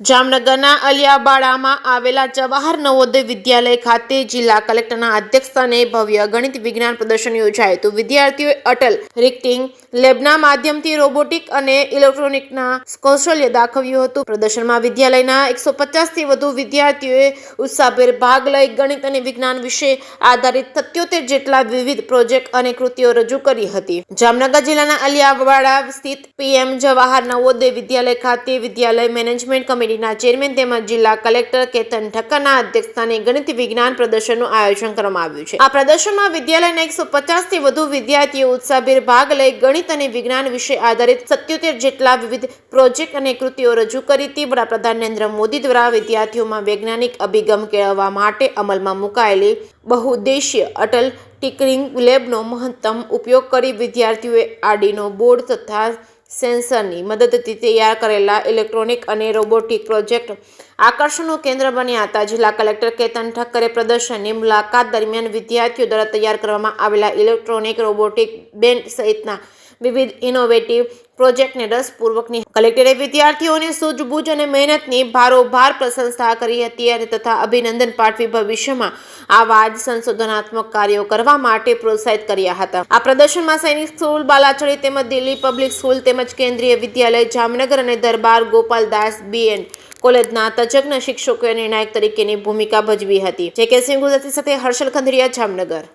જામનગરના અલિયાબાડામાં આવેલા જવાહર નવોદય વિદ્યાલય ખાતે જિલ્લા કલેક્ટરના અધ્યક્ષસ્થાને ભવ્ય ગણિત વિજ્ઞાન પ્રદર્શન યોજાયું હતું। વિદ્યાર્થીઓએ અટલ રિક્ટિંગ લેબના માધ્યમથી રોબોટિક અને ઇલેક્ટ્રોનિકના કૌશલ્ય દાખવ્યું હતું। પ્રદર્શનમાં વિદ્યાલયના 150થી વધુ વિદ્યાર્થીઓએ ઉત્સાહભેર ભાગ લઈ ગણિત અને વિજ્ઞાન વિશે આધારિત 77 જેટલા વિવિધ પ્રોજેક્ટ અને કૃતિઓ રજૂ કરી હતી। જામનગર જિલ્લાના અલિયાબાડા સ્થિત પીએમ જવાહર નવોદય વિદ્યાલય ખાતે વિદ્યાલય મેનેજમેન્ટ કમિટીના ચેરમેન તેમજ જિલ્લા કલેક્ટર કેતન ઠક્કરના અધ્યક્ષસ્થાને ગણિત વિજ્ઞાન પ્રદર્શનનું આયોજન કરવામાં આવ્યું છે। આ પ્રદર્શનમાં વિદ્યાલયના 150થી વધુ વિદ્યાર્થીઓ ઉત્સાહભેર ભાગ લઈ ગણિત અને વિજ્ઞાન વિશે આધારિત 77 જેટલા વિવિધ પ્રોજેક્ટ અને કૃતિઓ રજૂ કરી હતી। વડાપ્રધાન નરેન્દ્ર મોદી દ્વારા વિદ્યાર્થીઓમાં વૈજ્ઞાનિક અભિગમ કેળવવા માટે અમલમાં મુકાયેલી બહુદ્દેશીય અટલ ટિંકરિંગ લેબનો મહત્તમ ઉપયોગ કરી વિદ્યાર્થીઓએ આર્ડિનો બોર્ડ તથા સેન્સરની મદદથી તૈયાર કરેલા ઇલેક્ટ્રોનિક અને રોબોટિક પ્રોજેક્ટ આકર્ષણનું કેન્દ્ર બન્યા હતા। જિલ્લા કલેક્ટર કેતન ઠક્કરે પ્રદર્શનની મુલાકાત દરમિયાન વિદ્યાર્થીઓ દ્વારા તૈયાર કરવામાં આવેલા ઇલેક્ટ્રોનિક રોબોટિક બેન્ડ સહિતના વિવિધ ઇનોવેટિવ પ્રોજેક્ટને રસપૂર્વકની કલેક્ટરે વિદ્યાર્થીઓની સૂઝબૂઝ અને મહેનતની ભારોભાર પ્રશંસા કરી હતી અને તથા અભિનંદન પાઠવી ભવિષ્યમાં આવા જ સંશોધનાત્મક કાર્યો કરવા માટે પ્રોત્સાહિત કર્યા હતા। આ પ્રદર્શનમાં સૈનિક સ્કૂલ બાલાછડી તેમજ દિલ્હી પબ્લિક સ્કૂલ તેમજ કેન્દ્રીય વિદ્યાલય જામનગર અને દરબાર ગોપાલદાસ બીએન કોલેજના તજજ્ઞ શિક્ષકોએ નિર્ણાયક તરીકેની ભૂમિકા ભજવી હતી। જે કે સિંહ ગુજરાતી સાથે હર્ષલ ખંડેરિયા, જામનગર।